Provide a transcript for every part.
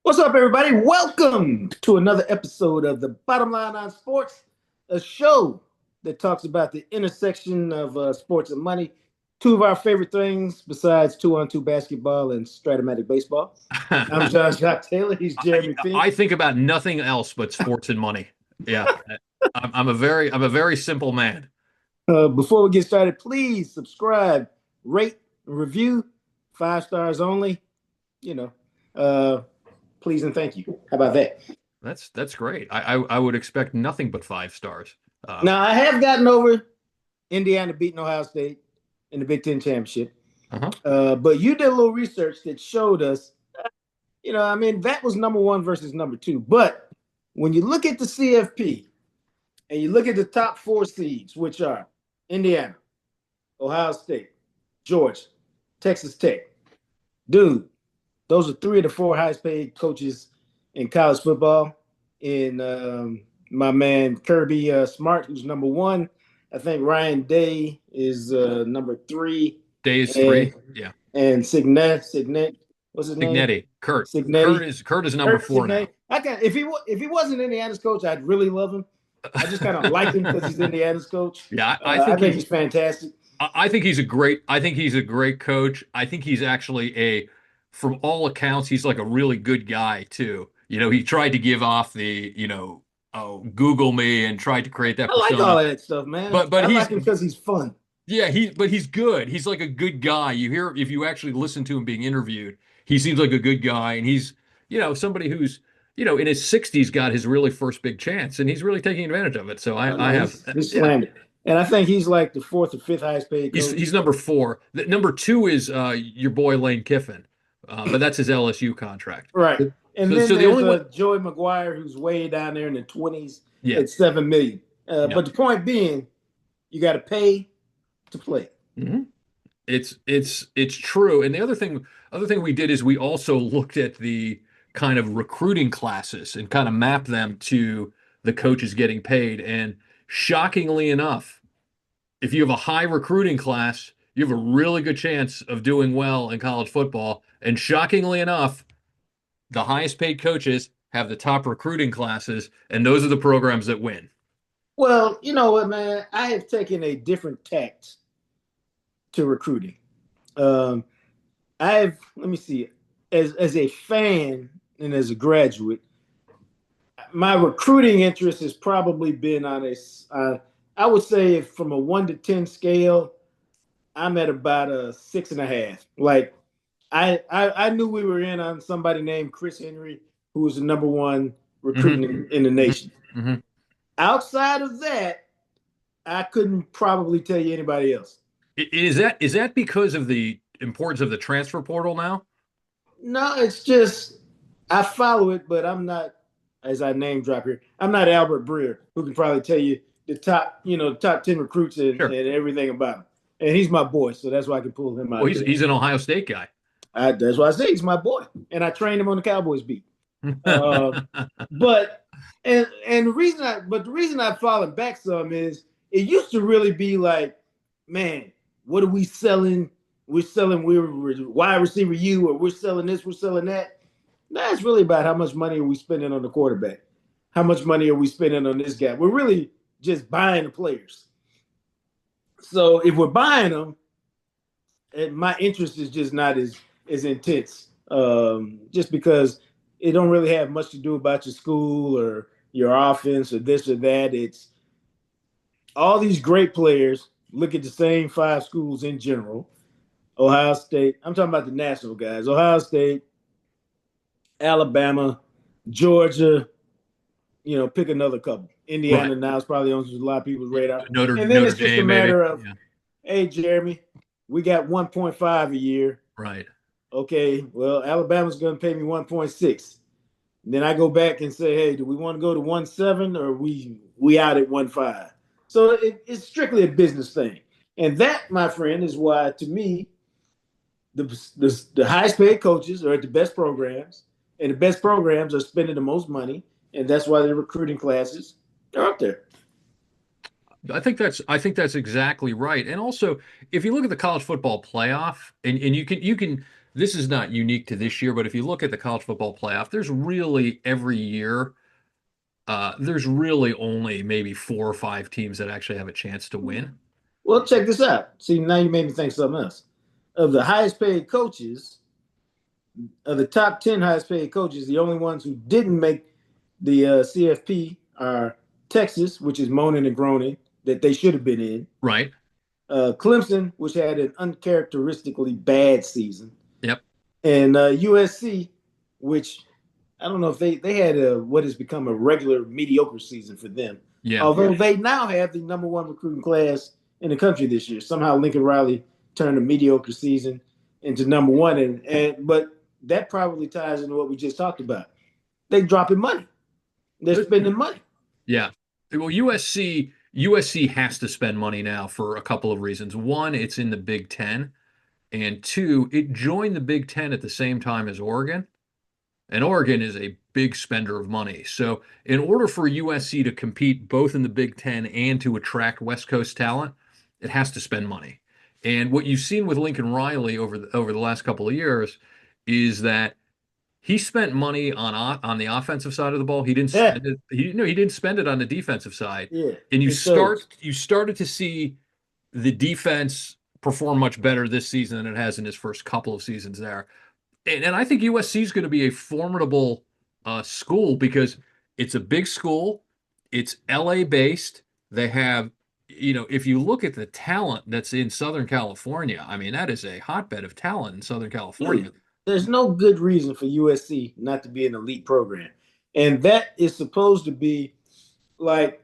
What's up, everybody? Welcome to another episode of the Bottom Line on Sports, a show that talks about the intersection of sports and money. Two of our favorite things besides two-on-two basketball and Stratomatic baseball. I'm John Jacques Taylor. He's Jeremy Pink. I think about nothing else but sports and money. Yeah, I'm a very simple man. Before we get started, please subscribe, rate, and review. 5 stars only. You know, uh, please and thank you. How about that? That's great. I would expect nothing but 5 stars. Now, I have gotten over Indiana beating Ohio State in the Big Ten championship. Uh-huh. But you did a little research that showed us, that was number one versus number two. But when you look at the CFP and you look at the top four seeds, which are Indiana, Ohio State, Georgia, Texas Tech, dude, those are three of the four highest paid coaches in college football. In my man Kirby Smart, who's number one. I think Ryan Day is number three. Day is three. Yeah. And Signet, what's his name? Kurt. Signetti. Kurt is number four now. If he wasn't Indiana's coach, I'd really love him. I just kind of like him because he's Indiana's coach. Yeah, I think he's fantastic. I think he's a great coach. I think he's actually from all accounts, he's like a really good guy too. You know, he tried to give off the, Google me and tried to create that persona. I like all that stuff, man. But I like him because he's fun. Yeah, he's good. He's like a good guy. You hear, if you actually listen to him being interviewed, he seems like a good guy, and he's, somebody who's, in his 60s got his really first big chance, and he's really taking advantage of it. So he's slammed. And I think he's like the fourth or fifth highest paid coach. He's number four. Number two is your boy Lane Kiffin, but that's his LSU contract. Right. And then there's Joey McGuire, who's way down there in the 20s at $7 million. But the point being, you got to pay to play. Mm-hmm. It's true. And the other thing we did is we also looked at the kind of recruiting classes and kind of mapped them to the coaches getting paid. And shockingly enough, if you have a high recruiting class, you have a really good chance of doing well in college football. And shockingly enough, the highest paid coaches have the top recruiting classes, and those are the programs that win. Well, you know what, man? I have taken a different tact to recruiting. Let me see, as a fan and as a graduate, my recruiting interest has probably been on I would say from a 1 to 10 scale, I'm at about a 6.5. Like, I knew we were in on somebody named Chris Henry, who was the number one recruiting in the nation. Mm-hmm. Outside of that, I couldn't probably tell you anybody else. Is that because of the importance of the transfer portal now? No, it's just I follow it, but I'm not, as I name drop here, I'm not Albert Breer, who can probably tell you the top 10 recruits and everything about him. And he's my boy, so that's why I can pull him out. Well, he's an Ohio State guy. That's why I say he's my boy, and I trained him on the Cowboys beat. But the reason I've fallen back some is it used to really be like, man, what are we selling? We're wide receiver you, or we're selling this, we're selling that. Now it's really about how much money are we spending on the quarterback? How much money are we spending on this guy? We're really just buying the players. So if we're buying them, and my interest is just not as intense, just because it don't really have much to do about your school or your offense or this or that. It's all these great players look at the same 5 schools in general. Ohio State, I'm talking about the national guys. Ohio State, Alabama, Georgia, pick another couple. Indiana now is probably on a lot of people's radar. And then it's just a matter of, hey, Jeremy, we got 1.5 a year. Right. Okay, well, Alabama's going to pay me 1.6. Then I go back and say, hey, do we want to go to 1.7 or we out at 1.5? So it's strictly a business thing. And that, my friend, is why, to me, the highest paid coaches are at the best programs, and the best programs are spending the most money, and that's why the recruiting classes are up there. I think that's exactly right. And also, if you look at the college football playoff, and you can this is not unique to this year, but if you look at the college football playoff, there's really every year, there's really only maybe 4 or 5 teams that actually have a chance to win. Well, check this out. See, now you made me think something else. Of the highest paid coaches, of the top 10 highest paid coaches, the only ones who didn't make the CFP are Texas, which is moaning and groaning that they should have been in, Right. Clemson, which had an uncharacteristically bad season, Yep. and USC, which I don't know if they had what has become a regular mediocre season for them. Yeah. Although they now have the number one recruiting class in the country this year. Somehow Lincoln Riley turned a mediocre season into number one, and but that probably ties into what we just talked about. They dropping money. They're spending money. Yeah. Well, USC has to spend money now for a couple of reasons. One, it's in the Big Ten, and two, it joined the Big Ten at the same time as Oregon. And Oregon is a big spender of money. So, in order for USC to compete both in the Big Ten and to attract West Coast talent, it has to spend money. And what you've seen with Lincoln Riley over the last couple of years is that he spent money on the offensive side of the ball. He didn't Yeah, spend it. He didn't spend it on the defensive side. yeah. And It shows. you started to see the defense perform much better this season than it has in his first couple of seasons there. And I think USC is going to be a formidable school because it's a big school. It's LA based. They have, if you look at the talent that's in Southern California, I mean, that is a hotbed of talent in Southern California. Dude, there's no good reason for USC not to be an elite program, and that is supposed to be like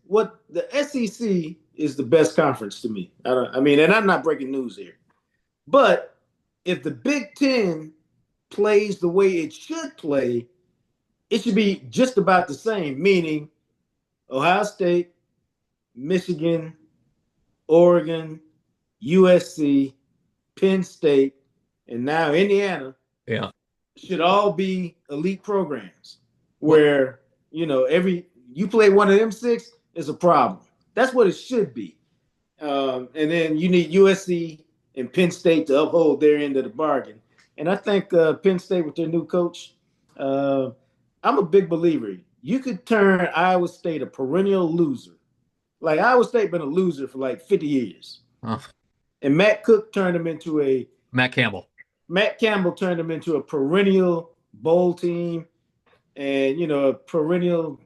what the SEC is the best conference to me. I mean, and I'm not breaking news here, but if the Big Ten plays the way it should play, it should be just about the same. Meaning, Ohio State, Michigan, Oregon, USC, Penn State, and now Indiana Yeah. should all be elite programs Well, where every you play one of them six is a problem. That's what it should be. And then you need USC and Penn State to uphold their end of the bargain. And I think Penn State with their new coach, uh, I'm a big believer. You could turn Iowa State a perennial loser. Like Iowa State been a loser for like 50 years, uh, and Matt Campbell. Matt Campbell turned them into a perennial bowl team, and a perennial,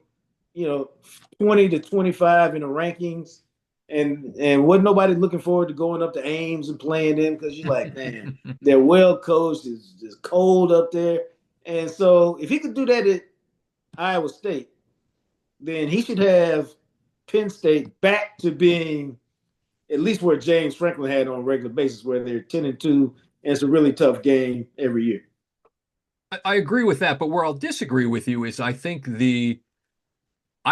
20 to 25 in the rankings. And wasn't nobody looking forward to going up to Ames and playing them because you're like, man, they're well coached, it's cold up there. And so if he could do that at Iowa State, then he should have Penn State back to being at least where James Franklin had on a regular basis, where they're 10-2, and it's a really tough game every year. I agree with that, but where I'll disagree with you is I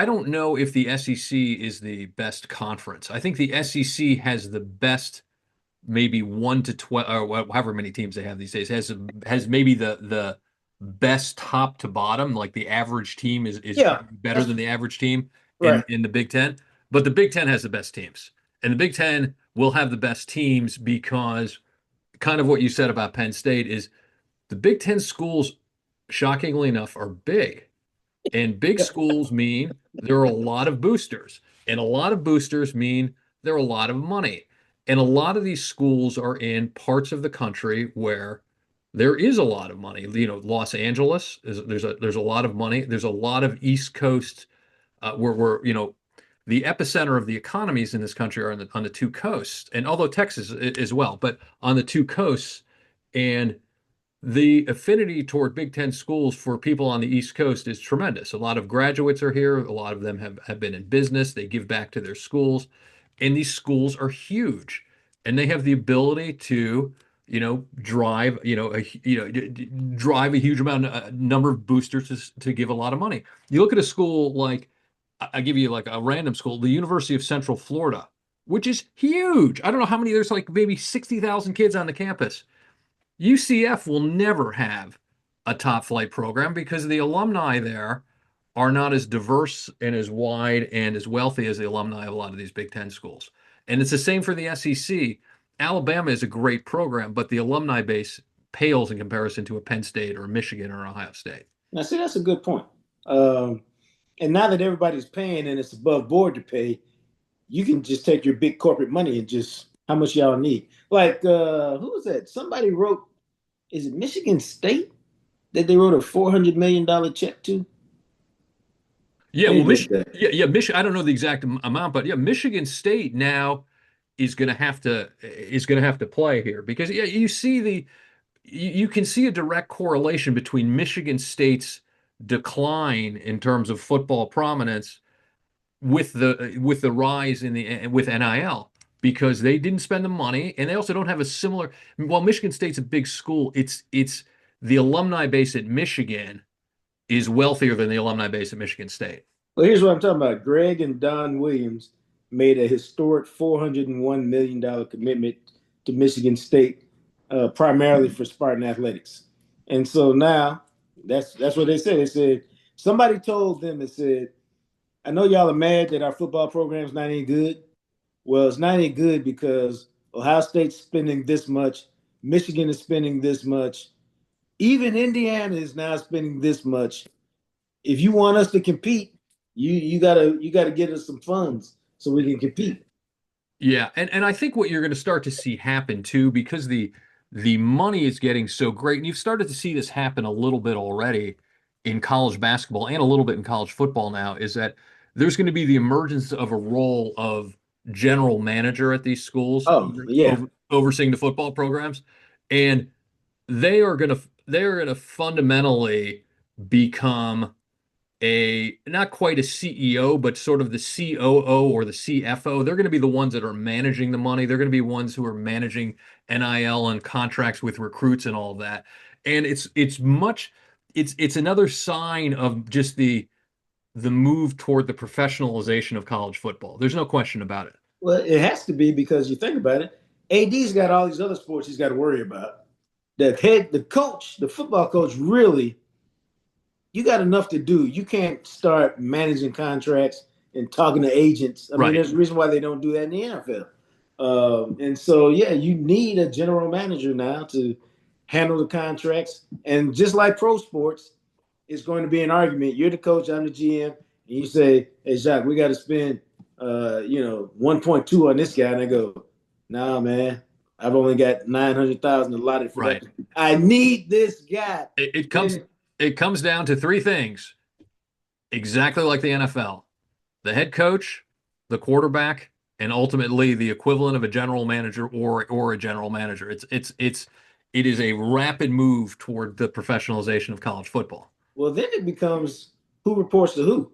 don't know if the SEC is the best conference. I think the SEC has the best, maybe 1 to 12, or however many teams they have these days, has maybe the best top to bottom. Like the average team is Yeah, better that's than the average team right. in the Big Ten. But the Big Ten has the best teams, and the Big Ten will have the best teams because kind of what you said about Penn State is the Big Ten schools, shockingly enough, are big. And big schools mean there are a lot of boosters. And a lot of boosters mean there are a lot of money. And a lot of these schools are in parts of the country where there is a lot of money. Los Angeles there's a lot of money. There's a lot of East Coast where the epicenter of the economies in this country are on the two coasts, and although Texas as well, but on the two coasts. And the affinity toward Big Ten schools for people on the East Coast is tremendous. A lot of graduates are here. A lot of them have been in business. They give back to their schools. And these schools are huge. And they have the ability to, drive, drive a huge number of boosters to give a lot of money. You look at a school like, I give you like a random school, the University of Central Florida, which is huge. I don't know how many, there's like maybe 60,000 kids on the campus. UCF will never have a top flight program because the alumni there are not as diverse and as wide and as wealthy as the alumni of a lot of these Big Ten schools. And it's the same for the SEC. Alabama is a great program, but the alumni base pales in comparison to a Penn State or a Michigan or Ohio State. Now, see, that's a good point. Um, and now that everybody's paying and it's above board to pay, you can just take your big corporate money and just how much y'all need. Like, who was that? Somebody wrote, is it Michigan State that they wrote a $400 million check to? Yeah, They well, did that. yeah, Michigan. I don't know the exact amount, but yeah, Michigan State now is going to have to play here because yeah, you can see a direct correlation between Michigan State's decline in terms of football prominence with the rise in the with NIL because they didn't spend the money and they also don't have a similar. While Michigan State's a big school, it's the alumni base at Michigan is wealthier than the alumni base at Michigan State. Well, here's what I'm talking about. Greg and Don Williams made a historic $401 million commitment to Michigan State, primarily for Spartan athletics. And so now that's what they said. They said somebody told them. It said, "I know y'all are mad that our football program's not any good. Well, it's not any good because Ohio State's spending this much, Michigan is spending this much, even Indiana is now spending this much. If you want us to compete, you gotta get us some funds so we can compete." Yeah, and I think what you're going to start to see happen too, because the money is getting so great, and you've started to see this happen a little bit already in college basketball and a little bit in college football now, is that there's going to be the emergence of a role of general manager at these schools Oh yeah. overseeing the football programs, and they are going to fundamentally become a not quite a CEO, but sort of the COO or the CFO. They're going to be the ones that are managing the money. They're going to be ones who are managing NIL and contracts with recruits and all of that. And it's another sign of just the move toward the professionalization of college football. There's no question about it. Well, it has to be because you think about it. AD's got all these other sports he's got to worry about. The coach, the football coach, really you got enough to do. You can't start managing contracts and talking to agents. I mean, Right. there's a reason why they don't do that in the NFL. And so, yeah, you need a general manager now to handle the contracts. And just like pro sports, it's going to be an argument. You're the coach, I'm the GM, and you say, "Hey, Jacques, we got to spend, 1.2 on this guy," and I go, "Nah, man, I've only got 900,000 allotted for that. Right. I need this guy." It, it comes Then it comes down to three things, exactly like the NFL. The head coach, the quarterback, and ultimately the equivalent of a general manager or a general manager. It is a rapid move toward the professionalization of college football. well, then it becomes who reports to who.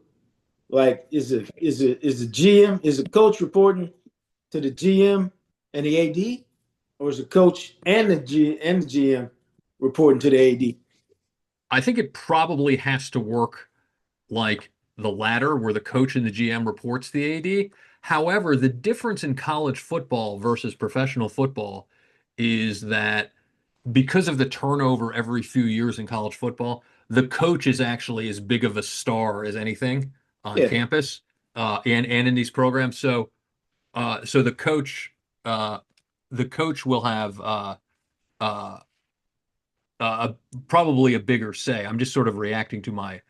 Like, is the GM, is the coach reporting to the GM and the AD, or is the coach and the GM reporting to the AD? I think it probably has to work like the latter, where the coach and the GM reports the AD. However, the difference in college football versus professional football is that because of the turnover every few years in college football, the coach is actually as big of a star as anything on Yeah, campus and in these programs. So uh, the coach will have uh, probably a bigger say. I'm just sort of reacting to my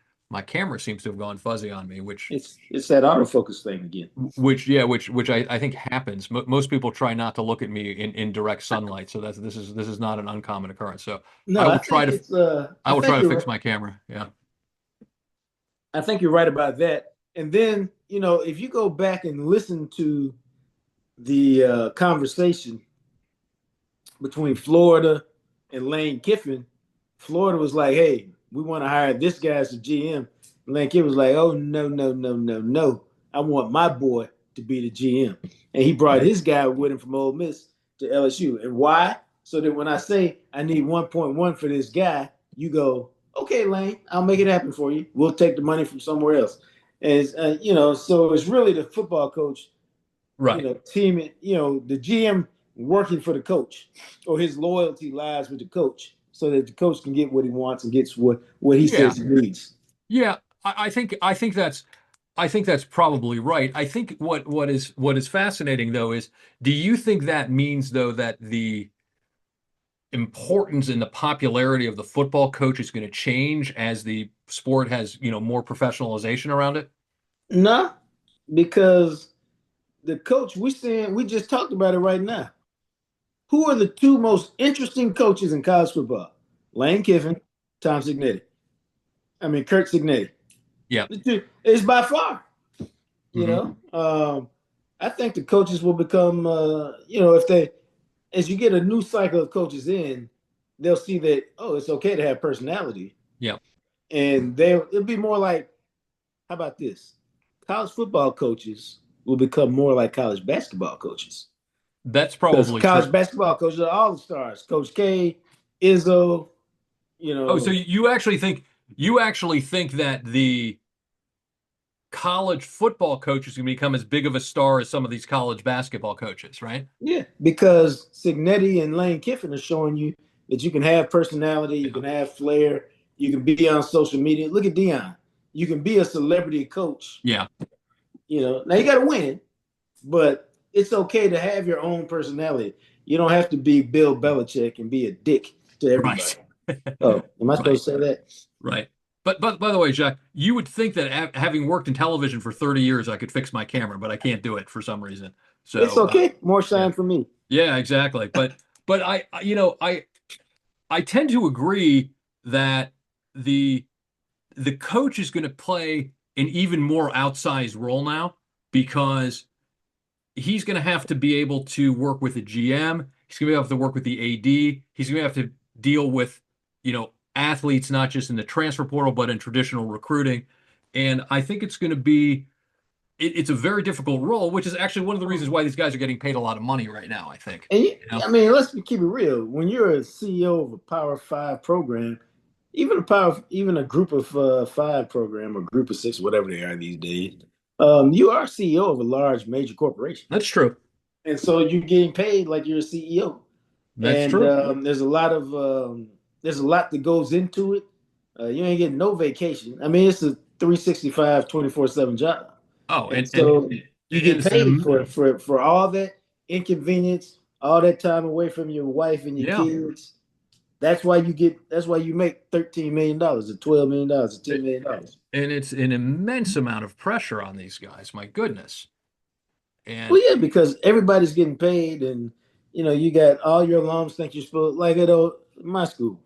camera seems to have gone fuzzy on me, it's that autofocus thing again. which I think happens. Most people try not to look at me in direct sunlight, so this is not an uncommon occurrence. So I No, will try to I I will try think to you're fix right. my camera. Yeah. I think you're right about that. And then if you go back and listen to the conversation between Florida and Lane Kiffin, Florida was like, "Hey, we want to hire this guy as a GM." Lane Kiffin was like, "Oh no, no, no, no, no! I want my boy to be the GM." And he brought his guy with him from Ole Miss to LSU. And why? So that when I say I need 1.1 for this guy, you go, "Okay, Lane, I'll make it happen for you. We'll take the money from somewhere else." And so it's really the football coach, Right. team, the GM working for the coach, or his loyalty lies with the coach, so that the coach can get what he wants and gets what he Yeah. says he needs. Yeah. I think that's probably right. I think what is fascinating though is do you think that means though that importance and the popularity of the football coach is going to change as the sport has, more professionalization around it? Nah, because the coach we just talked about it right now. Who are the two most interesting coaches in college football? Lane Kiffin, Tom Signetti. I mean, Kurt Signetti. Yeah. It's by far, you Hmm. know. I think the coaches will become, if they, as you get a new cycle of coaches in, they'll see that, oh, it's okay to have personality. Yeah. And it'll be more like, how about this? College football coaches will become more like college basketball coaches. That's Because probably true. college basketball coaches are all the stars. Coach K, Izzo, Oh, so you actually think that the college football coaches can become as big of a star as some of these college basketball coaches, right? yeah, because Signetti and Lane Kiffin are showing you that you can have personality, you Yeah. can have flair, you can be on social media. Look at Dion. You can be a celebrity coach. Yeah. Now you got to win, but it's okay to have your own personality. You don't have to be Bill Belichick and be a dick to everybody. Right. Oh, am I Right. supposed to say that? Right. But by the way, Jack, you would think that having worked in television for 30 years, I could fix my camera, but I can't do it for some reason. It's So, okay. More yeah, shine for me. yeah, exactly. But I tend to agree that the the coach is going to play an even more outsized role now because he's going to have to be able to work with the GM. He's going to have to work with the AD. He's going to have to deal with, athletes, not just in the transfer portal, but in traditional recruiting. And I think it's going to be, it's a very difficult role, which is actually one of the reasons why these guys are getting paid a lot of money right now, I think. And You know? I mean, let's keep it real. When you're a CEO of a Power Five program, even a group of five program or group of six, whatever they are these days, you are CEO of a large major corporation, That's true. and so you're getting paid like you're a CEO. That's And true. there's a lot that goes into it. You ain't getting no vacation. I mean, it's a 365, 24/7 job, Oh, and and so you get it's paid for all that inconvenience, all that time away from your wife and your yeah. kids. That's why you make $13 million or $12 million or $10 million. And it's an immense amount of pressure on these guys. My goodness. Well, And yeah, because everybody's getting paid, and you got all your alums think you're supposed, like at my school.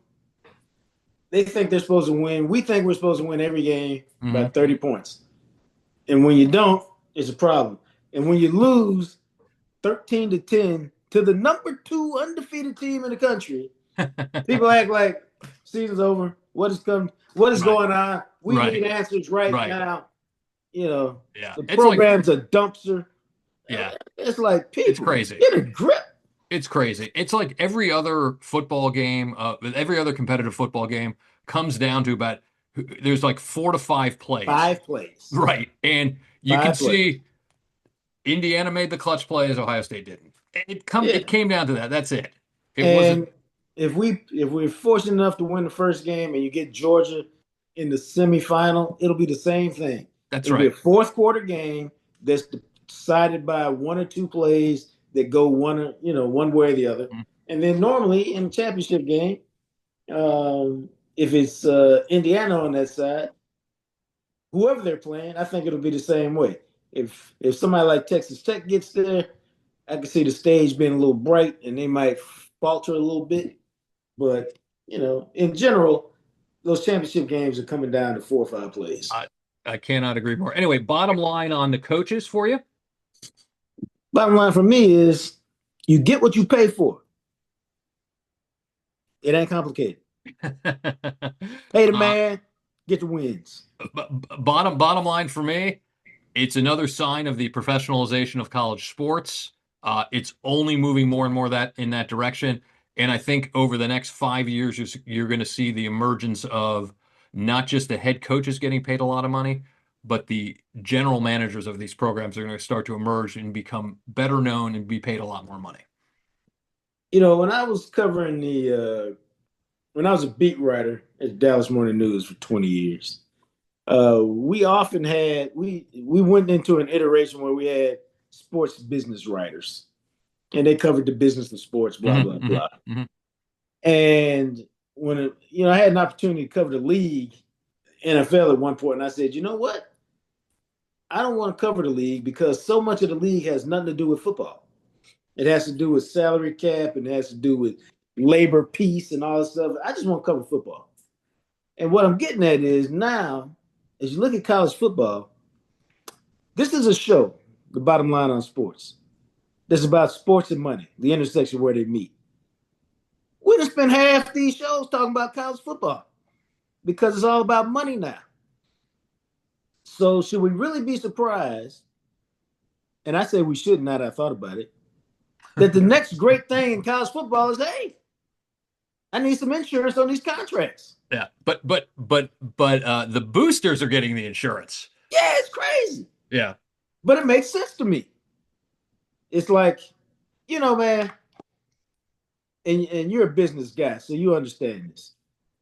They think they're supposed to win. We think we're supposed to win every game by mhm. 30 points. And when you don't, it's a problem. And when you lose 13-10 to the number two undefeated team in the country, people act like season's over. What is Right, going on? We need right, answers right right. now. You know, Yeah. the It's like, program's a dumpster. yeah, It's like, it's people, crazy. get a grip. It's crazy. It's like every other football game, every other competitive football game comes down to about there's like 4 to 5 plays. 5 plays. Right. And you can 5 plays. see Indiana made the clutch plays, Ohio State didn't. It Yeah. came down to that. That's it. It wasn't And if we're fortunate enough to win the first game and you get Georgia in the semifinal, it'll be the same thing. that's It'll be a right. fourth quarter game that's decided by one or two plays that go one way or the other. Mm. And then normally in the championship game, if it's Indiana on that side, whoever they're playing, I think it'll be the same way. If somebody like Texas Tech gets there, I can see the stage being a little bright and they might falter a little bit. But in general, those championship games are coming down to 4 or 5 plays. I, I cannot agree more. Anyway, bottom line on the coaches for you. Bottom line for me is you get what you pay for. It ain't complicated. Pay the uh, man, get the wins. bottom line for me, it's another sign of the professionalization of college sports. It's only moving more and more that in that direction. And I think over the next 5 years, you're going to see the emergence of not just the head coaches getting paid a lot of money, but the general managers of these programs are going to start to emerge and become better known and be paid a lot more money. When I was covering when I was a beat writer at Dallas Morning News for 20 years, we often had we went into an iteration where we had sports business writers, and they covered the business of sports, blah Hmm. blah Hmm. blah. Hmm. And I had an opportunity to cover the league, NFL at one point, and I said, you know what? I don't want to cover the league because so much of the league has nothing to do with football. It has to do with salary cap and it has to do with labor peace and all this stuff. I just want to cover football. And what I'm getting at is now, as you look at college football, this is a show, the bottom line on sports. That's about sports and money, the intersection where they meet. We done spent half these shows talking about college football because it's all about money now. So should we really be surprised? And I say we should, now that I thought about it, that the next great thing in college football is, hey, I need some insurance on these contracts. Yeah, but the boosters are getting the insurance. Yeah, it's crazy. Yeah. But it makes sense to me. It's like, man, and you're a business guy, so you understand this.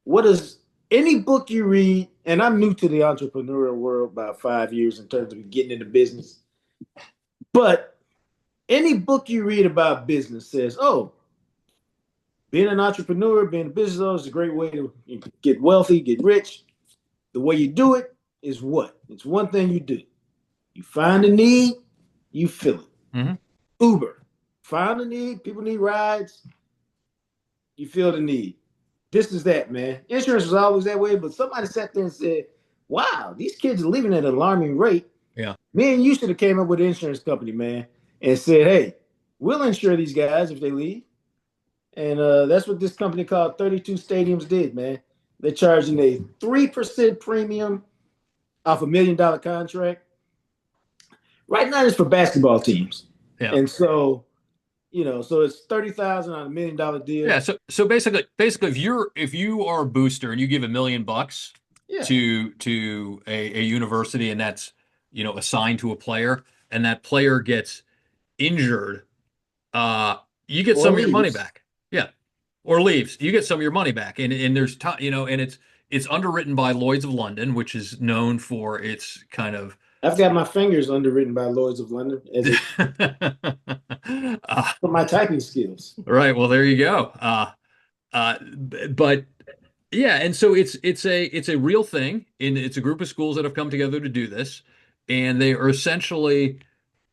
What is any book you read, and I'm new to the entrepreneurial world about 5 years in terms of getting into business, but any book you read about business says, oh, being an entrepreneur, being a business owner is a great way to get wealthy, get rich. The way you do it is what? It's one thing you do. You find a need, you fill it. Mm-hmm. Uber, find a need, people need rides, you feel the need. This is that, man. Insurance was always that way, but somebody sat there and said, wow, these kids are leaving at an alarming rate. Yeah. Me and you should have came up with an insurance company, man, and said, hey, we'll insure these guys if they leave. And that's what this company called 32 Stadiums did, man. They're charging a 3% premium off $1 million contract. Right now, it's for basketball teams. Yeah. And so, so it's 30,000 on $1 million deal. Yeah. So basically, if you are a booster and you give $1 million Yeah. to a university and that's assigned to a player and that player gets injured, you get Or some of your money leaves. back. Yeah. Or leaves, you get some of your money back. And there's and it's underwritten by Lloyd's of London, which is known for its kind of I've got my fingers underwritten by Lloyd's of London as it for my typing skills. right. Well, there you go. But yeah, and so it's a real thing, and it's a group of schools that have come together to do this, and they are essentially,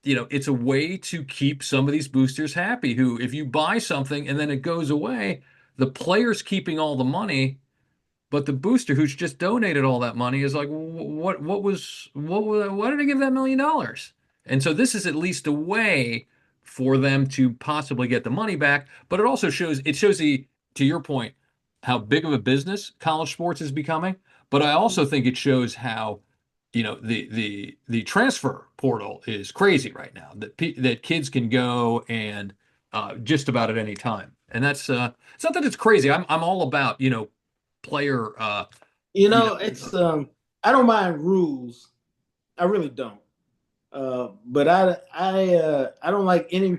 it's a way to keep some of these boosters happy. Who, if you buy something and then it goes away, the player's keeping all the money, but the booster who's just donated all that money is like, why did I give that $1 million? And so this is at least a way for them to possibly get the money back. But it shows to your point, how big of a business college sports is becoming. But I also think it shows how, the transfer portal is crazy right now. That kids can go and just about at any time. And that's it's not that it's crazy. I'm all about player. It's I don't mind rules. I really don't. But I don't like any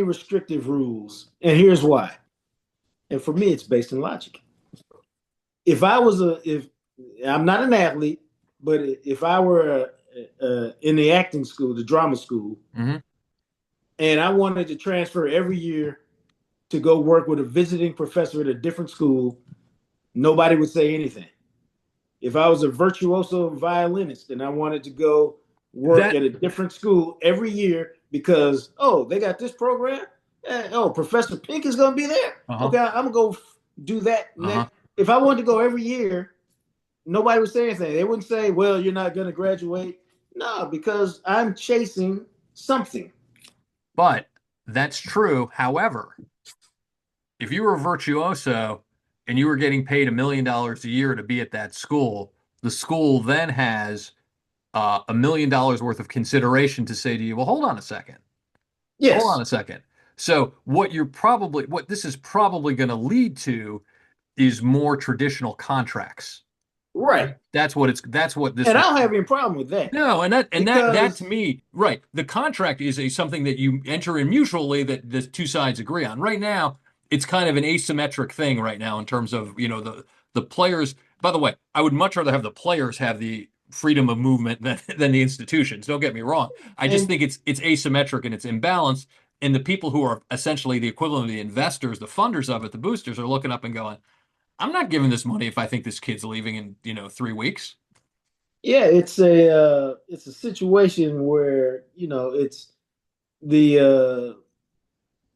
restrictive rules. And here's why. And for me, it's based in logic. If I'm not an athlete, but if I were in the acting school, the drama school, Mm-hmm. and I wanted to transfer every year to go work with a visiting professor at a different school, nobody would say anything. If I was a virtuoso violinist and I wanted to go work That at a different school every year because, oh, they got this program. Oh, Professor Pink is going to be there. uh-huh. Okay, I'm going to go do that. Uh-huh. If I wanted to go every year, nobody would say anything. They wouldn't say, well, you're not going to graduate. No, because I'm chasing something. But that's true. However, if you were a virtuoso and you were getting paid $1 million a year to be at that school, the school then has $1 million worth of consideration to say to you, well, hold on a second. Hold on Yes. a second. So what this is probably going to lead to is more traditional contracts. Right. That's what this And I will. don't have any problem with that No, and that to because, me, right? The contract is something that you enter in mutually that the two sides agree on. Right now, it's kind of an asymmetric thing right now in terms of the players. By the way, I would much rather have the players have the freedom of movement than the institutions. Don't get me wrong. I just and think it's asymmetric and it's imbalanced. And the people who are essentially the equivalent of the investors, the funders of it, the boosters, are looking up and going, I'm not giving this money if I think this kid's leaving in, 3 weeks. Yeah, it's a situation where it's the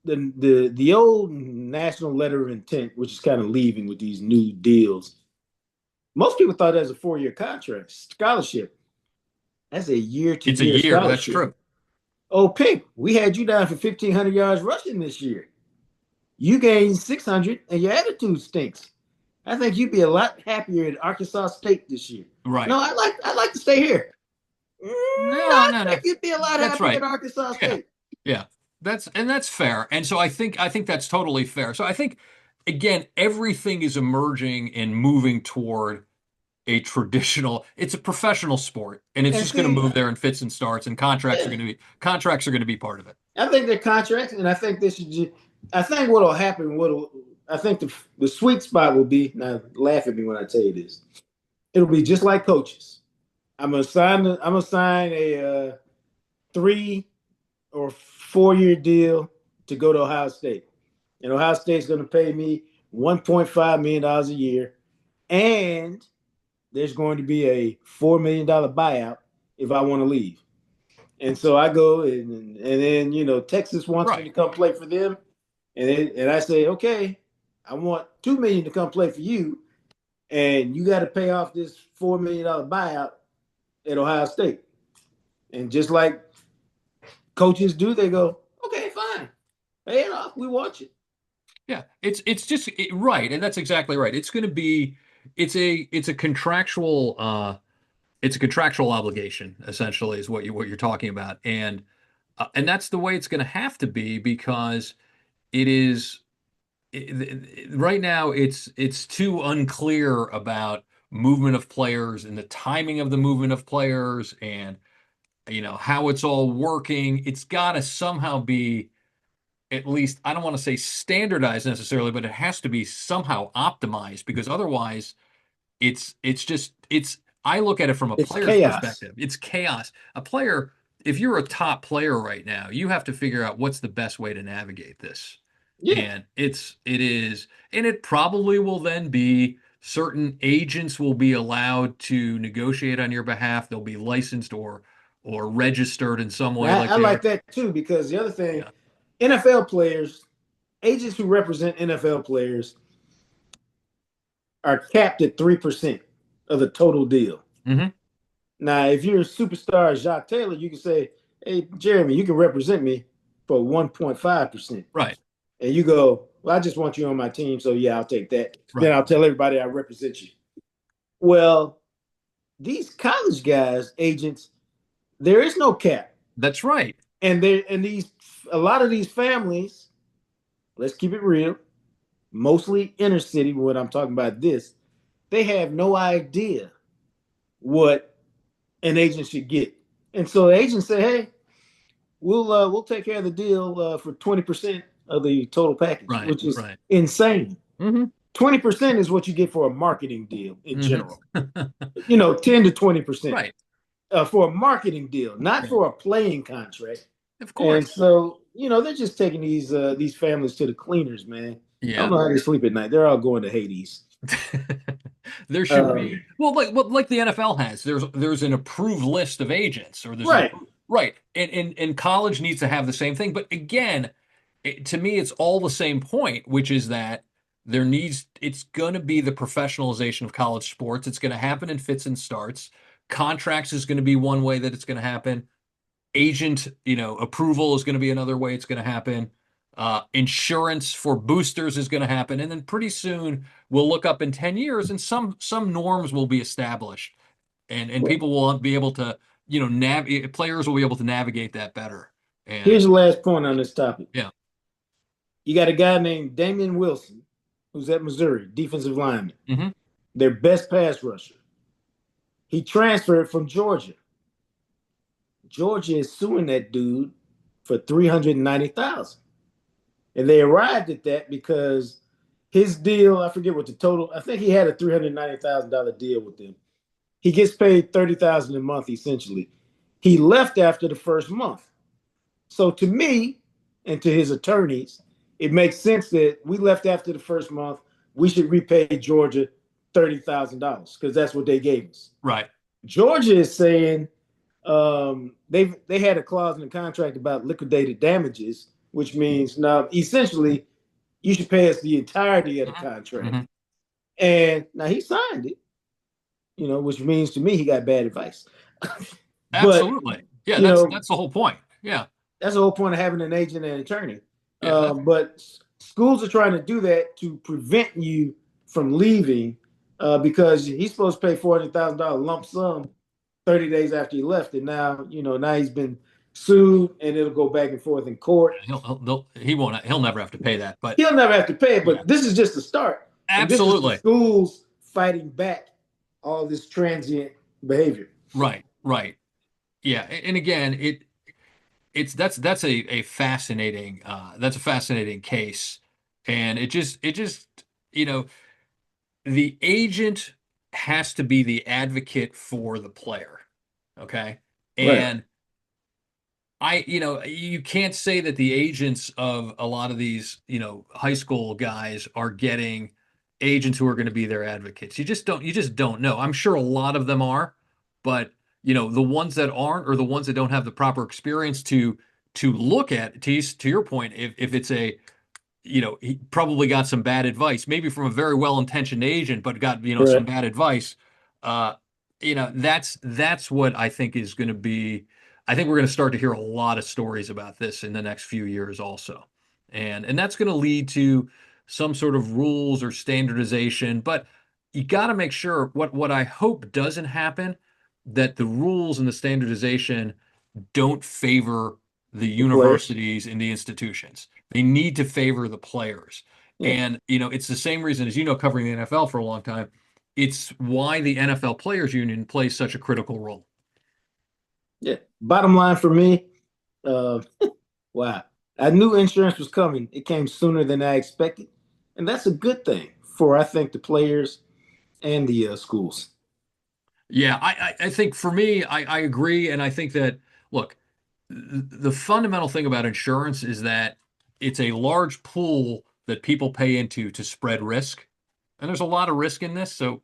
the old national letter of intent, which is kind of leaving with these new deals. Most people thought that was a 4-year contract scholarship. That's a year to It's a year year. That's scholarship. true. Oh, Pink, we had you down for 1,500 yards rushing this year. You gained 600, and your attitude stinks. I think you'd be a lot happier at Arkansas State this year. No, Right. I'd like to stay here. No, I no, no. think you'd be a lot That's happier right. at Arkansas Yeah. State. Yeah. That's fair. And so I think that's totally fair. So I think again, everything is emerging and moving toward a traditional, it's a professional sport and it's And just going to see, move there in fits and starts and yeah, contracts are going to be part of it. I think they're contracts, and I think this should. I think what'll happen. I think the sweet spot will be. Now, laugh at me when I tell you this. It'll be just like coaches. I'm gonna sign a 3 or 4 year deal to go to Ohio State, and Ohio State's going to pay me $1.5 million a year, and there's going to be a $4 million buyout if I want to leave. And so I go and then Texas wants me Right. to come play for them, and I say okay, I want $2 million to come play for you, and you got to pay off this $4 million buyout at Ohio State. And just like coaches do, they go okay, fine, pay it off, we want you. Yeah. It's just right. And that's exactly right. It's a contractual obligation essentially is what you're talking about. And that's the way it's going to have to be because it is right now it's too unclear about movement of players and the timing of the movement of players and how it's all working. It's got to somehow be at least I don't want to say standardized necessarily, but it has to be somehow optimized because otherwise it's I look at it from a It's player's chaos. perspective. It's chaos. A player, if you're a top player right now, you have to figure out what's the best way to navigate this. Yeah. And it probably will then be certain agents will be allowed to negotiate on your behalf. They'll be licensed or registered in some way like I they like are. that too because the other thing, Yeah. NFL players, agents who represent NFL players are capped at 3% of the total deal. Hmm. Now, if you're a superstar Jacques Taylor, you can say, hey, Jeremy, you can represent me for 1.5%. Right. And you go, well, I just want you on my team. So, yeah, I'll take that. Then Right. I'll tell everybody I represent you. Well, these college guys, agents, there is no cap. That's right. And a lot of these families, let's keep it real, mostly inner city, when I'm talking about this, they have no idea what an agent should get. And so the agents say, hey, we'll take care of the deal for 20% of the total package, Right. which is Right. insane. Hmm. 20% is what you get for a marketing deal in Hmm. general. 10 to 20% Right. for a marketing deal, not Right. for a playing contract. Of And course. so, they're just taking these families to the cleaners, man. I don't Yeah. know how they sleep at night. They're all going to Hades. There should Um, be. Well, like the NFL has. There's an approved list of agents, or there's an right. approved right, and college needs to have the same thing. But again, to me, it's all the same point, which is that it's going to be the professionalization of college sports. It's going to happen in fits and starts. Contracts is going to be one way that it's going to happen. Agent, approval is going to be another way it's going to happen. Insurance for boosters is going to happen, and then pretty soon we'll look up in 10 years, and some norms will be established, and people will be able to, players will be able to navigate that better. And Here's the last point on this topic. yeah. You got a guy named Damian Wilson, who's at Missouri, defensive lineman, Hmm. their best pass rusher. He transferred from Georgia. Georgia is suing that dude for 390,000, and they arrived at that because his deal. I forget what the total. I think he had a $390,000 deal with them. He gets paid 30,000 a month essentially. He left after the first month. So to me, and to his attorneys, it makes sense that we left after the first month. We should repay Georgia $30,000 because that's what they gave us. Right. Georgia is saying they had a clause in the contract about liquidated damages, which means now essentially you should pay us the entirety of the Mm-hmm. contract. Mm-hmm. And now he signed it, which means to me he got bad advice. But Absolutely. Yeah, you that's know, that's the whole point. Yeah. that's the whole point of having an agent and an attorney. Yeah, that's But schools are trying to do that to prevent you from leaving because he's supposed to pay $400,000 lump sum 30 days after he left, and now he's been sued, and it'll go back and forth in court. he won't he'll never have to pay that. But He'll never have to pay it, yeah, but this is just the start, and this is the absolutely. schools fighting back all this transient behavior. Right, right. Yeah. And again, that's a fascinating that's a fascinating case. And it just you know, the agent has to be the advocate for the player. Okay. Right. And you can't say that the agents of a lot of these, high school guys are getting agents who are going to be their advocates. You just don't know. I'm sure a lot of them are, but the ones that aren't or the ones that don't have the proper experience to look at, to your point, if it's he probably got some bad advice, maybe from a very well-intentioned agent, but got, some Right. bad advice. Uh, that's what I think is going to be. I think we're going to start to hear a lot of stories about this in the next few years also. And that's going to lead to some sort of rules or standardization, but you got to make sure what I hope doesn't happen, that the rules and the standardization don't favor the The players. universities and the institutions. They need to favor the players. Yeah. And, it's the same reason, as covering the NFL for a long time, it's why the NFL Players Union plays such a critical role. Yeah. Bottom line for me, uh, wow. I knew insurance was coming. It came sooner than I expected. And that's a good thing for, I think, the players and the schools. Yeah, I think for me, I agree. And I think that, look, the fundamental thing about insurance is that it's a large pool that people pay into to spread risk. And there's a lot of risk in this. So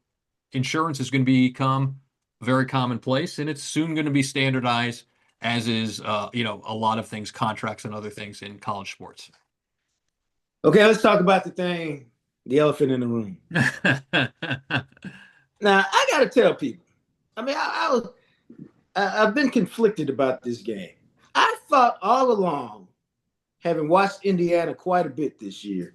insurance is going to become very commonplace, and it's soon going to be standardized, as is a lot of things, contracts and other things in college sports. Okay, let's talk about the elephant in the room. Now, I got to tell people, I mean, I've been conflicted about this game. I thought all along, having watched Indiana quite a bit this year,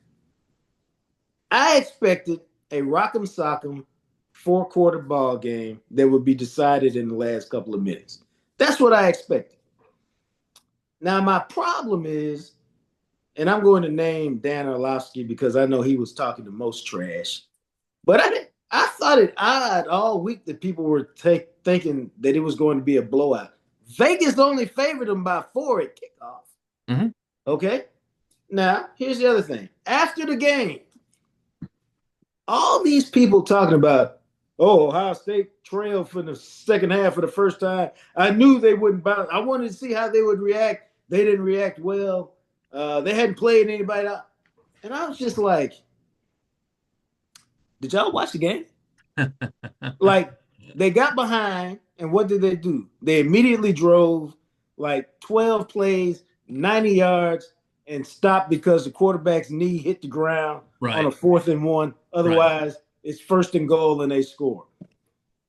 I expected a rock'em sock'em four-quarter ball game that would be decided in the last couple of minutes. That's what I expected. Now, my problem is, and I'm going to name Dan Orlovsky because I know he was talking the most trash, but I thought it odd all week that people were thinking that it was going to be a blowout. Vegas only favored them by 4 at kickoff. Mm-hmm. Okay. Now, here's the other thing. After the game, all these people talking about, oh, Ohio State trailed for the second half for the first time. I knew they wouldn't bounce. I wanted to see how they would react. They didn't react well. They hadn't played anybody out. And I was just like, did y'all watch the game? Like, they got behind, and what did they do? They immediately drove like 12 plays, 90 yards, and stopped because the quarterback's knee hit the ground on a Right, 4th and 1. right. Otherwise, it's 1st and goal, and they score.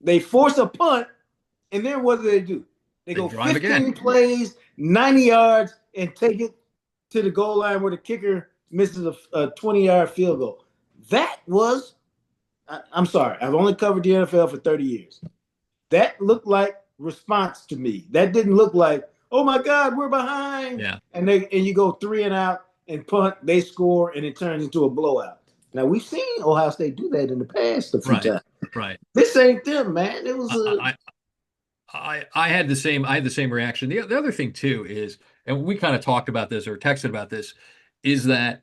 They force a punt, and then what do? They They go drive again. 15 plays, 90 yards, and take it to the goal line where the kicker misses a 20-yard field goal. That was, I'm sorry, I've only covered the NFL for 30 years. That looked like response to me. That didn't look like, oh my God, we're behind. Yeah, And you go 3 and out and punt, they score, and it turns into a blowout. Now we've seen Ohio State do that in the past a few right, times. right. This ain't them, man. It was a I, I had the same reaction. The other thing too is, and we kind of talked about this or texted about this, is that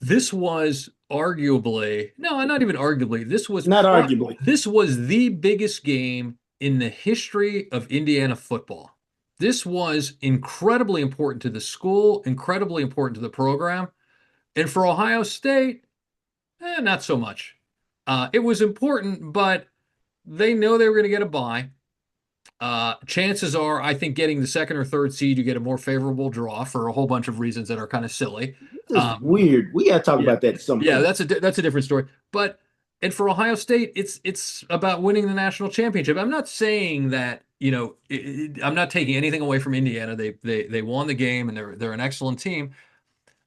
this was arguably, no, not even arguably, not arguably. this was the biggest game in the history of Indiana football. This was incredibly important to the school, incredibly important to the program. And for Ohio State, not so much. It was important, but they know they were going to get a bye. Chances are, I think getting the second or third seed, you get a more favorable draw for a whole bunch of reasons that are kind of silly. This is Um, weird. We got to talk yeah, about that at some yeah, point. that's a different story. But and for Ohio State, it's about winning the national championship. I'm not saying that, I'm not taking anything away from Indiana. They won the game and they're an excellent team.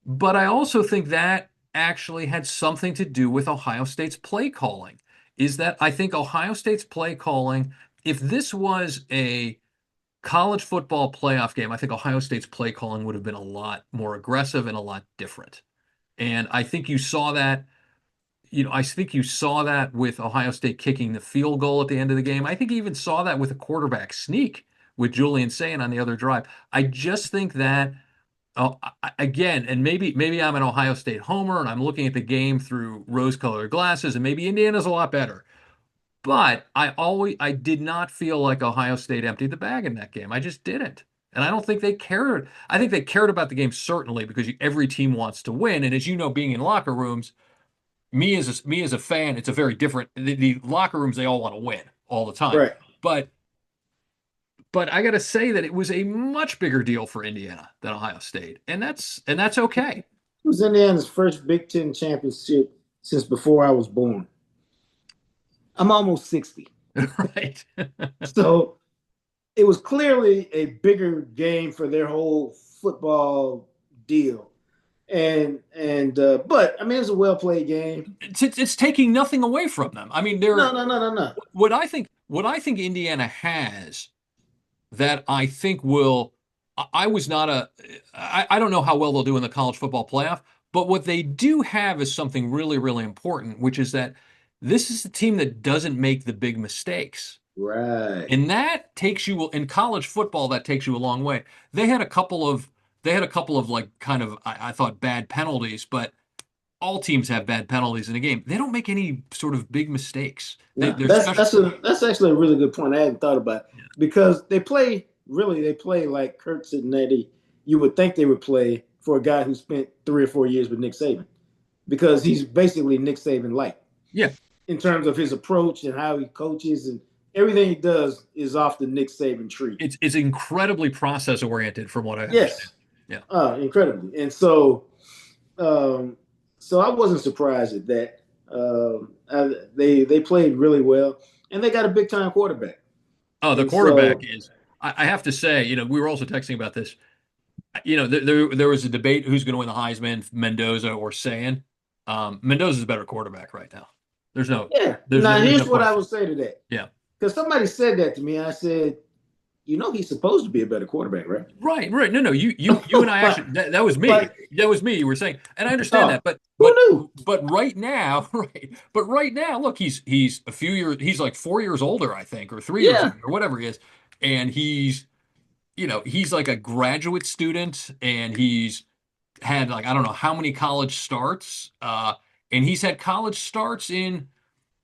But I also think that actually had something to do with Ohio State's play calling. Is that I think Ohio State's play calling, if this was a college football playoff game, I think Ohio State's play calling would have been a lot more aggressive and a lot different. And I think you saw that, I think you saw that with Ohio State kicking the field goal at the end of the game. I think you even saw that with a quarterback sneak with Julian Sayin on the other drive. I just think that again, and maybe I'm an Ohio State homer and I'm looking at the game through rose-colored glasses, and maybe Indiana's a lot better. But I did not feel like Ohio State emptied the bag in that game. I just didn't. And I don't think they cared. I think they cared about the game certainly because every team wants to win. And as you know, being in locker rooms, me as a fan, it's a very different. The locker rooms, they all want to win all the time. Right. But but I got to say that it was a much bigger deal for Indiana than Ohio State, and that's okay. It was Indiana's first Big Ten championship since before I was born. I'm almost 60. Right. So it was clearly a bigger game for their whole football deal. But I mean, it's a well played game. It's taking nothing away from them. I mean, No, no, no, no, no. what I think Indiana has that I think will. I was not a. I don't know how well they'll do in the college football playoff, but what they do have is something really, really important, which is that this is a team that doesn't make the big mistakes. Right. And that takes you in college football, that takes you a long way. They had a couple of like kind of I thought bad penalties, but all teams have bad penalties in a game. They don't make any sort of big mistakes. No, They're that's special. that's actually a really good point. I hadn't thought about it because they play like Kurt Cincinnati. You would think they would play for a guy who spent 3 or 4 years with Nick Saban because he's basically Nick Saban light Yeah, in terms of his approach and how he coaches and everything he does is off the Nick Saban tree. it's incredibly process oriented from what I understand. Yes, Yeah. incredibly. And um, so I wasn't surprised at that. They played really well, and they got a big time quarterback. Oh, the And quarterback so is. I have to say, we were also texting about this. There was a debate who's going to win the Heisman, Mendoza or Sayin. Mendoza's a better quarterback right now. There's no, yeah. there's no, Now there's no here's what I question. would say to that Yeah. because somebody said that to me. I said, he's supposed to be a better quarterback, right? Right, right. No, no. You and I like, actually that was me. like, That was me. You were saying, and I understand oh, that, but who but knew? but right now, right. But right now, look, he's a few years. He's like 4 years older, I think, or 3 years Yeah. older, or whatever he is, and he's like a graduate student, and he's had like I don't know how many college starts, and he's had college starts in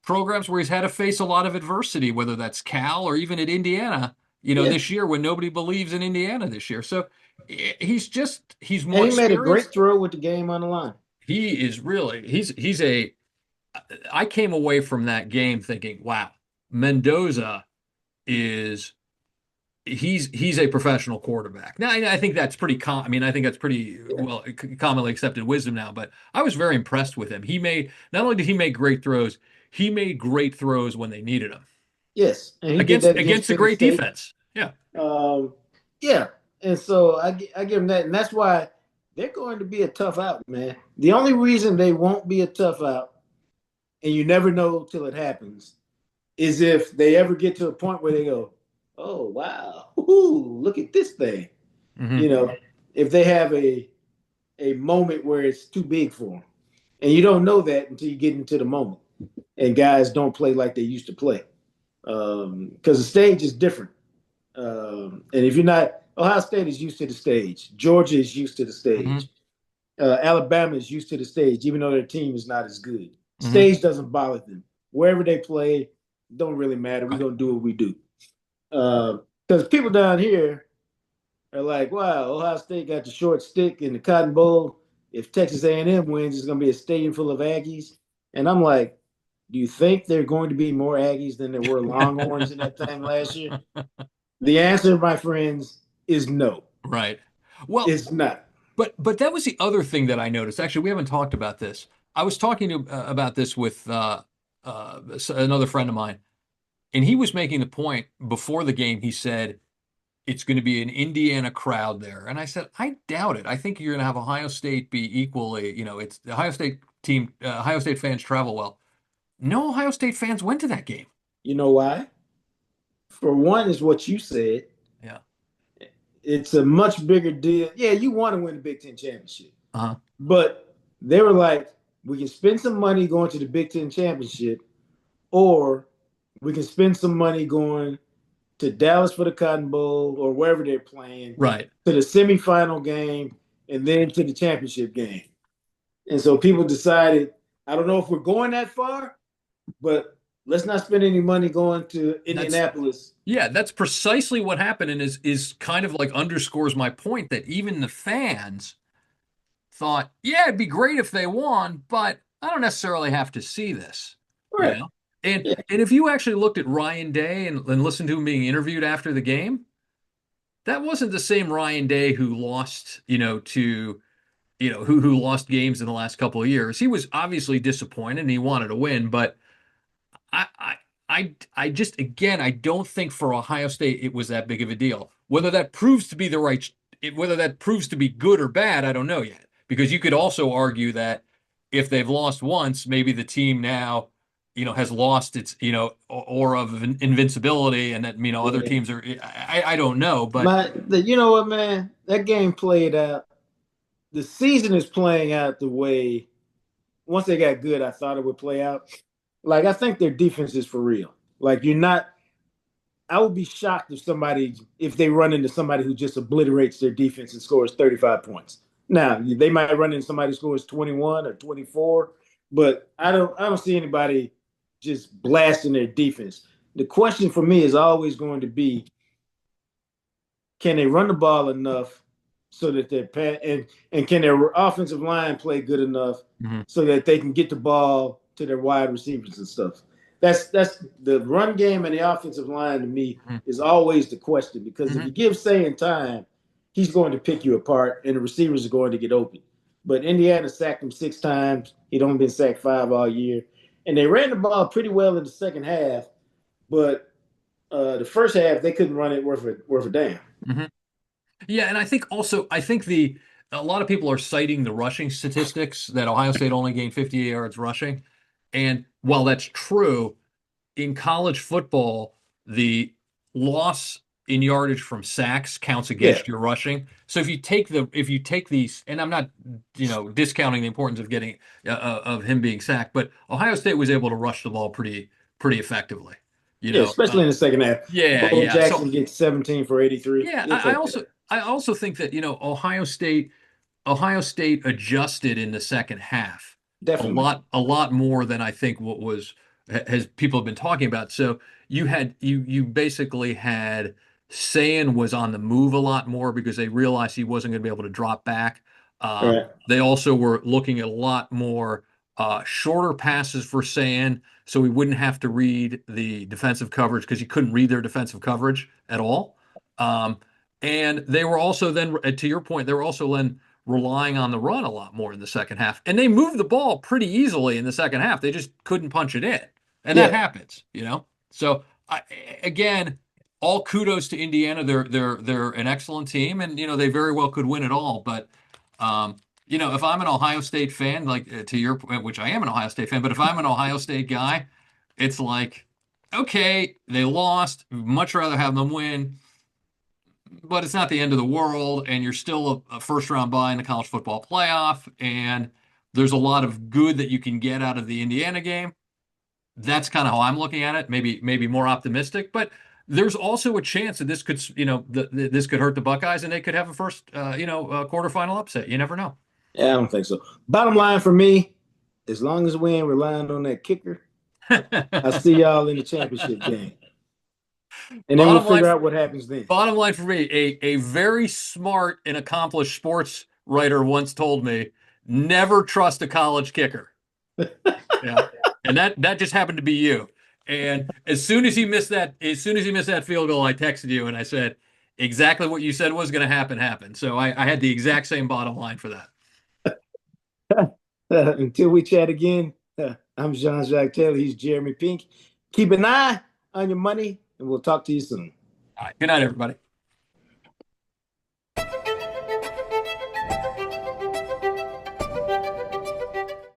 programs where he's had to face a lot of adversity, whether that's Cal or even at Indiana, Yeah. this year when nobody believes in Indiana this year. So he's And more he made a great experienced. throw with the game on the line. He is really he's a I came away from that game thinking, wow, Mendoza is he's a professional quarterback. Now I think that's I mean, I think that's pretty Yeah. well commonly accepted wisdom now, but I was very impressed with him. He made not only did he make great throws, he made great throws when they needed him. Yes. And he did against that against against a Penn great State. defense. Yeah. Um, yeah. And so I give them that. And that's why they're going to be a tough out, man. The only reason they won't be a tough out, and you never know till it happens, is if they ever get to a point where they go, oh, wow, ooh, look at this thing. You Hmm. know, if they have a moment where it's too big for them. And you don't know that until you get into the moment. And guys don't play like they used to play. Because the stage is different. And if you're not, Ohio State is used to the stage. Georgia is used to the Hmm. stage. Alabama is used to the stage, even though their team is not as good. Hmm. Stage doesn't bother them. Wherever they play, don't really matter. We're Right. gonna do what we do. Because people down here, are like, wow, Ohio State got the short stick in the Cotton Bowl. If Texas A&M wins, it's going to be a stadium full of Aggies. And I'm like, do you think there are going to be more Aggies than there were Longhorns in that thing last year? The answer, my friends, is no. Right. Well, It's not. but that was the other thing that I noticed. Actually, we haven't talked about this. I was talking about this with another friend of mine, and he was making the point before the game. He said it's going to be an Indiana crowd there, and I said I doubt it. I think you're going to have Ohio State be equally. It's the Ohio State team. Ohio State fans travel well. No Ohio State fans went to that game. You know why? For one, is what you said. Yeah. It's a much bigger deal. Yeah, you want to win the Big Ten championship, Uh-huh. but they were like, we can spend some money going to the Big Ten championship, or we can spend some money going to Dallas for the Cotton Bowl or wherever they're playing Right. to the semifinal game and then to the championship game. And so people decided, I don't know if we're going that far, but let's not spend any money going to That's Indianapolis. Yeah, that's precisely what happened, and is kind of like underscores my point that even the fans thought, yeah, it'd be great if they won, but I don't necessarily have to see this, you Right. know? And Yeah. and if you actually looked at Ryan Day and listened to him being interviewed after the game, that wasn't the same Ryan Day who lost, to who lost games in the last couple of years. He was obviously disappointed and he wanted to win, but I, I, I just again, I don't think for Ohio State it was that big of a deal. Whether that proves to be whether that proves to be good or bad, I don't know yet. Because you could also argue that if they've lost once, maybe the team now, has lost its, aura of invincibility, and that other Yeah. teams are. I don't know, but You know what, man? That game played out. The season is playing out the way once they got good, I thought it would play out. Like I think their defense is for real. Like you're not. I would be shocked if they run into somebody who just obliterates their defense and scores 35 points. Now they might run into somebody who scores 21 or 24, but I don't see anybody just blasting their defense. The question for me is always going to be, can they run the ball enough so that and can their offensive line play good enough Mhm. so that they can get the ball to their wide receivers and stuff. That's the run game and the offensive line to me Mhm. is always the question because if you Mhm. give Sayan time, he's going to pick you apart and the receivers are going to get open. But Indiana sacked him 6 times. He'd only been sacked 5 all year, and they ran the ball pretty well in the second half. But the first half they couldn't run it worth a damn. Mhm. Yeah, and I think the a lot of people are citing the rushing statistics that Ohio State only gained 58 yards rushing. And while that's true, in college football, the loss in yardage from sacks counts Yeah, against your rushing. So if you take these, and I'm not, discounting the importance of getting of him being sacked, but Ohio State was able to rush the ball pretty effectively. You yeah, know, especially in the second half. yeah, Bo yeah. Jackson So gets 17 for 83. yeah, You'll I take also that. I also think that Ohio State adjusted in the second half Definitely. a lot more than I think what was has people have been talking about. So you basically had Sayan was on the move a lot more because they realized he wasn't going to be able to drop back. Right. They also were looking at a lot more shorter passes for Sayan, so he wouldn't have to read the defensive coverage because he couldn't read their defensive coverage at all. Um, and they were also then, to your point, they were also then relying on the run a lot more in the second half. And they moved the ball pretty easily in the second half. They just couldn't punch it in. And that Yeah. happens. So again, all kudos to Indiana. They're an excellent team, and they very well could win it all. But if I'm an Ohio State fan, like to your point, which I am an Ohio State fan, but if I'm an Ohio State guy, it's like, okay, they lost. Much rather have them win, but it's not the end of the world, and you're still a first round bye in the college football playoff, and there's a lot of good that you can get out of the Indiana game. That's kind of how I'm looking at it. Maybe more optimistic, but there's also a chance that this could hurt the Buckeyes, and they could have a first quarterfinal upset. You never know. Yeah, I don't think so. Bottom line for me, as long as we ain't relying on that kicker, I'll see y'all in the championship game. And then we'll Bottom line, figure out what happens then. bottom line for me, a very smart and accomplished sports writer once told me, never trust a college kicker. Yeah. And that just happened to be you. And as soon as he missed that field goal, I texted you and I said, exactly what you said was going to happen happened. So I had the exact same bottom line for that. Until we chat again, I'm Jean Jacques Taylor. He's Jeremy Pink. Keep an eye on your money, and we'll talk to you soon. All right. Good night, everybody.